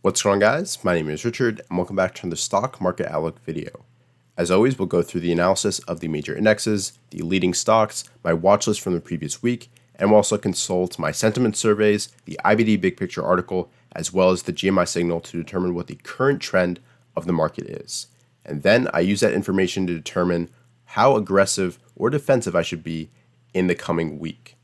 What's going on, guys? My name is Richard and welcome back to another stock market outlook video. As always, we'll go through the analysis of the major indexes, the leading stocks, my watch list from the previous week, and we'll also consult my sentiment surveys, the IBD big picture article, as well as the Gmi Signal to determine what the current trend of the market is. And then I use that information to determine how aggressive or defensive I should be in the coming week.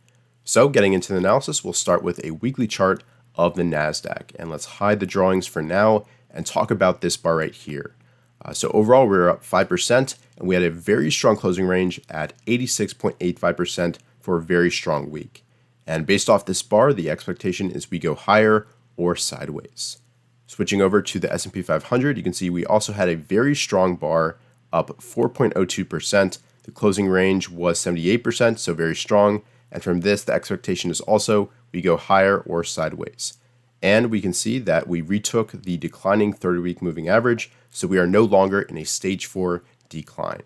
So getting into the analysis, we'll start with a weekly chart of the Nasdaq, and let's hide the drawings for now and talk about this bar right here. So overall, we're up 5%, and we had a very strong closing range at 86.85% for a very strong week. And based off this bar, the expectation is we go higher or sideways. Switching over to the S&P 500, you can see we also had a very strong bar, up 4.02%. The closing range was 78%, so very strong. And from this, the expectation is also we go higher or sideways. And we can see that we retook the declining 30-week moving average, so we are no longer in a stage 4 decline.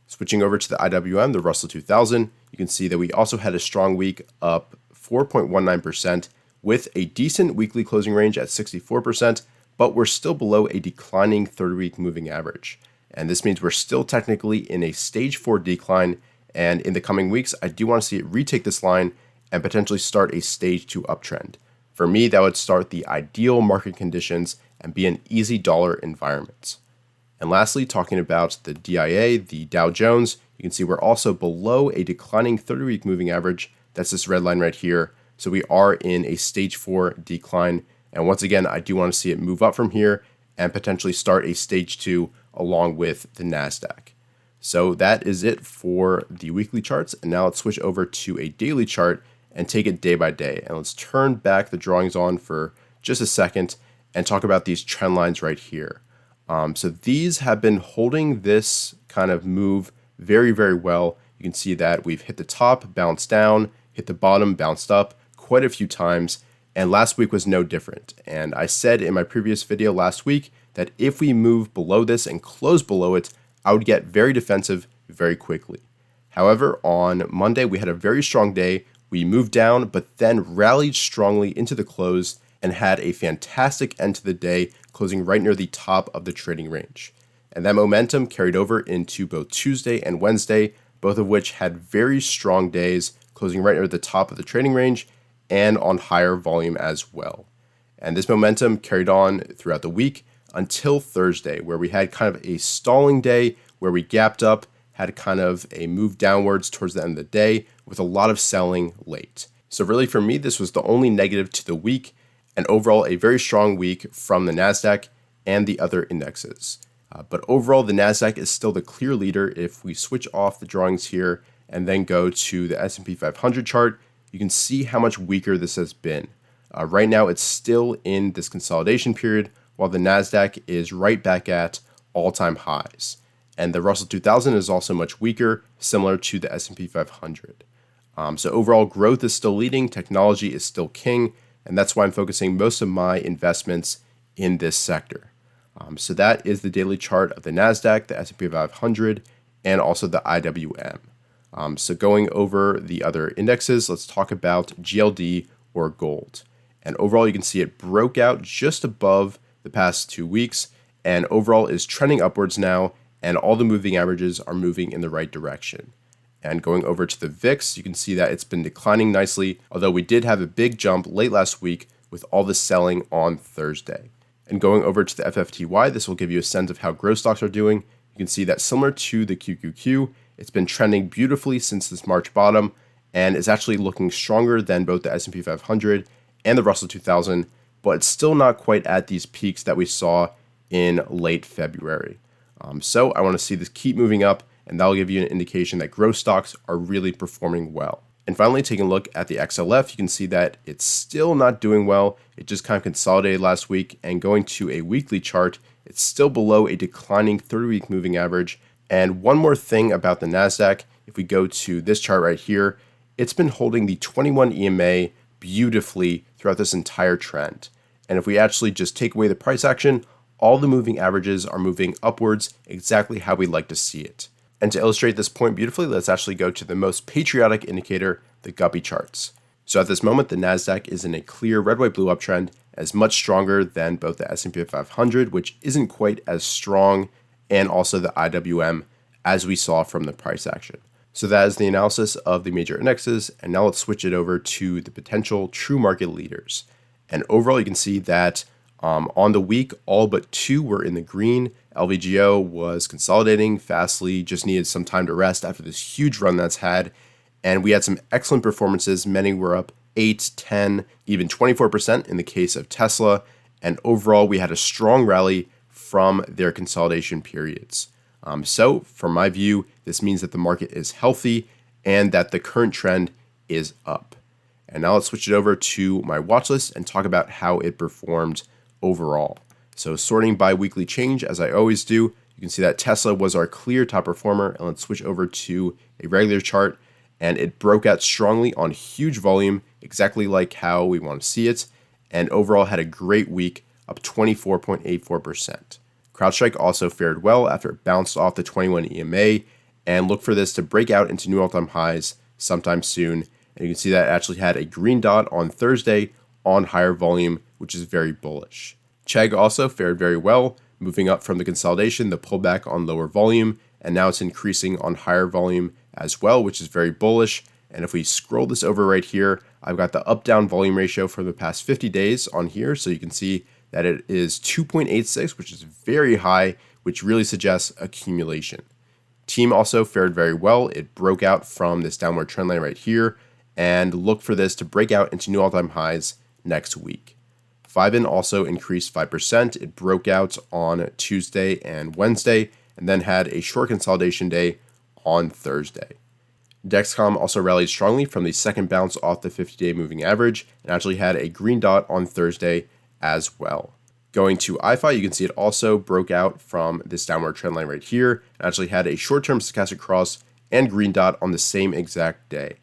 Switching over to the IWM, the Russell 2000, you can see that we also had a strong week, up 4.19%, with a decent weekly closing range at 64%, but we're still below a declining 30-week moving average. And this means we're still technically in a stage 4 decline, and in the coming weeks, I do want to see it retake this line and potentially start a stage 2 uptrend. For me, that would start the ideal market conditions and be an easy dollar environment. And lastly, talking about the DIA, the Dow Jones, you can see we're also below a declining 30-week moving average. That's this red line right here. So we are in a stage 4 decline. And once again, I do want to see it move up from here and potentially start a stage 2 along with the Nasdaq. So that is it for the weekly charts. And now let's switch over to a daily chart and take it day by day. And let's turn back the drawings on for just a second and talk about these trend lines right here. So these have been holding this kind of move very, very well. You can see that we've hit the top, bounced down, hit the bottom, bounced up quite a few times. And last week was no different. And I said in my previous video last week that if we move below this and close below it, I would get very defensive very quickly. However, on Monday, we had a very strong day. We moved down, but then rallied strongly into the close and had a fantastic end to the day, closing right near the top of the trading range. And that momentum carried over into both Tuesday and Wednesday, both of which had very strong days, closing right near the top of the trading range and on higher volume as well. And this momentum carried on throughout the week until Thursday, where we had kind of a stalling day where we gapped up, had kind of a move downwards towards the end of the day with a lot of selling late. So really for me, this was the only negative to the week, and overall a very strong week from the Nasdaq and the other indexes. But overall, the Nasdaq is still the clear leader. If we switch off the drawings here and then go to the S&P 500 chart, you can see how much weaker this has been. Right now, it's still in this consolidation period, while the Nasdaq is right back at all-time highs. And the Russell 2000 is also much weaker, similar to the S&P 500. So overall, growth is still leading, technology is still king, and that's why I'm focusing most of my investments in this sector. So that is the daily chart of the Nasdaq, the S&P 500, and also the IWM. So going over the other indexes, let's talk about GLD or gold. And overall, you can see it broke out just above the past 2 weeks, and overall is trending upwards now, and all the moving averages are moving in the right direction. And going over to the VIX, you can see that it's been declining nicely, although we did have a big jump late last week with all the selling on Thursday. And going over to the FFTY, this will give you a sense of how growth stocks are doing. You can see that similar to the QQQ, it's been trending beautifully since this March bottom, and is actually looking stronger than both the S&P 500 and the Russell 2000, but it's still not quite at these peaks that we saw in late February. So I want to see this keep moving up, and that'll give you an indication that growth stocks are really performing well. And finally, taking a look at the XLF, you can see that it's still not doing well. It just kind of consolidated last week, and going to a weekly chart, it's still below a declining 30-week moving average. And one more thing about the Nasdaq, if we go to this chart right here, it's been holding the 21 EMA beautifully throughout this entire trend. And if we actually just take away the price action, all the moving averages are moving upwards exactly how we like to see it. And to illustrate this point beautifully, let's actually go to the most patriotic indicator, the Gmi charts. So at this moment, the Nasdaq is in a clear red, white, blue uptrend, as much stronger than both the S&P 500, which isn't quite as strong, and also the IWM as we saw from the price action. So that is the analysis of the major indexes, and now let's switch it over to the potential true market leaders. And overall, you can see that on the week, all but two were in the green. LVGO was consolidating. Fastly just needed some time to rest after this huge run that's had. And we had some excellent performances. Many were up 8, 10, even 24% in the case of Tesla. And overall, we had a strong rally from their consolidation periods. So from my view, this means that the market is healthy and that the current trend is up. And now let's switch it over to my watch list and talk about how it performed overall. So sorting by weekly change, as I always do, you can see that Tesla was our clear top performer. And let's switch over to a regular chart. And it broke out strongly on huge volume, exactly like how we want to see it. And overall had a great week, up 24.84%. CrowdStrike also fared well after it bounced off the 21 EMA, and look for this to break out into new all-time highs sometime soon. And you can see that it actually had a green dot on Thursday on higher volume, which is very bullish. Chegg also fared very well, moving up from the consolidation, the pullback on lower volume, and now it's increasing on higher volume as well, which is very bullish. And if we scroll this over right here, I've got the up-down volume ratio for the past 50 days on here, so you can see that it is 2.86, which is very high, which really suggests accumulation. Team also fared very well. It broke out from this downward trend line right here, and look for this to break out into new all-time highs next week. Fiven also increased 5%. It broke out on Tuesday and Wednesday, and then had a short consolidation day on Thursday. Dexcom also rallied strongly from the second bounce off the 50-day moving average, and actually had a green dot on Thursday as well. Going to iFi, you can see it also broke out from this downward trend line right here, and actually had a short-term stochastic cross and green dot on the same exact day.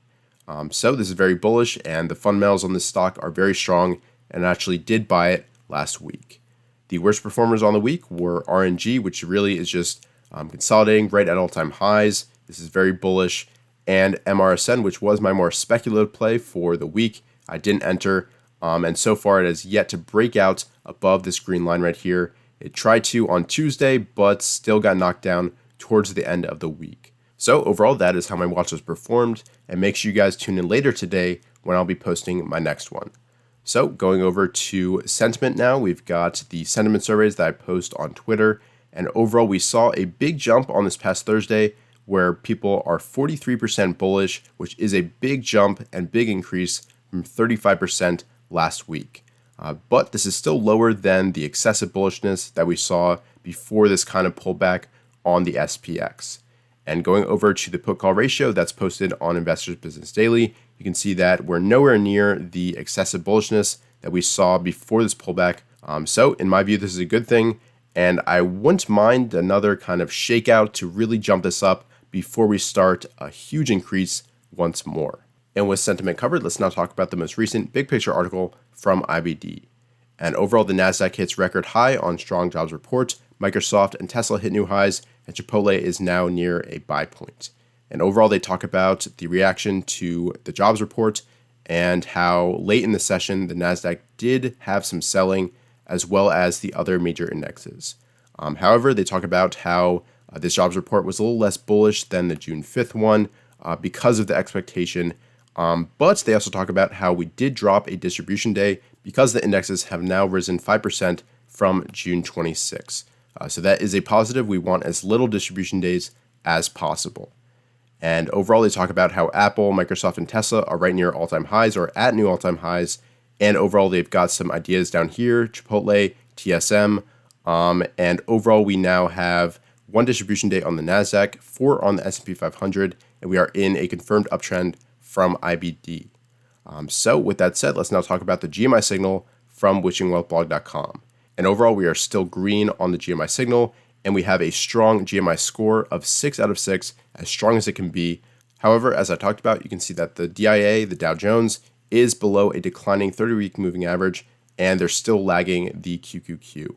So this is very bullish, and the fundamentals on this stock are very strong, and actually did buy it last week. The worst performers on the week were RNG, which really is just consolidating right at all-time highs. This is very bullish, and MRSN, which was my more speculative play for the week. I didn't enter. And so far, it has yet to break out above this green line right here. It tried to on Tuesday, but still got knocked down towards the end of the week. So overall, that is how my watch list performed. And make sure you guys tune in later today when I'll be posting my next one. So going over to sentiment now, we've got the sentiment surveys that I post on Twitter. And overall, we saw a big jump on this past Thursday where people are 43% bullish, which is a big jump and big increase from 35% last week. But this is still lower than the excessive bullishness that we saw before this kind of pullback on the SPX. And going over to the put call ratio that's posted on Investors Business Daily, you can see that we're nowhere near the excessive bullishness that we saw before this pullback. So in my view, this is a good thing. And I wouldn't mind another kind of shakeout to really jump this up before we start a huge increase once more. And with sentiment covered, let's now talk about the most recent big picture article from IBD. And overall, the Nasdaq hits record high on strong jobs report. Microsoft and Tesla hit new highs, and Chipotle is now near a buy point. And overall, they talk about the reaction to the jobs report and how late in the session, the Nasdaq did have some selling as well as the other major indexes. However, they talk about how this jobs report was a little less bullish than the June 5th one because of the expectation. But they also talk about how we did drop a distribution day because the indexes have now risen 5% from June 26. So that is a positive. We want as little distribution days as possible. And overall, they talk about how Apple, Microsoft, and Tesla are right near all-time highs or at new all-time highs. And overall, they've got some ideas down here, Chipotle, TSM. And overall, we now have one distribution day on the Nasdaq, 4 on the S&P 500, and we are in a confirmed uptrend from IBD. So with that said, let's now talk about the Gmi Signal from wishingwealthblog.com. And overall, we are still green on the Gmi Signal, and we have a strong Gmi score of 6 out of 6, as strong as it can be. However, as I talked about, you can see that the DIA, the Dow Jones, is below a declining 30-week moving average, and they're still lagging the QQQ.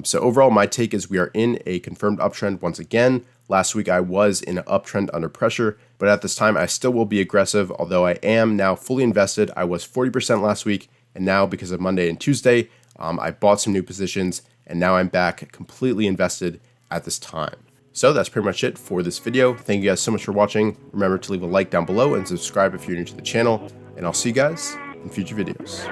So overall, my take is we are in a confirmed uptrend once again. Last week, I was in an uptrend under pressure, but at this time, I still will be aggressive, although I am now fully invested. I was 40% last week, And now because of Monday and Tuesday, I bought some new positions and now I'm back completely invested at this time. So that's pretty much it for this video. Thank you guys so much for watching. Remember to leave a like down below and subscribe if you're new to the channel, and I'll see you guys in future videos.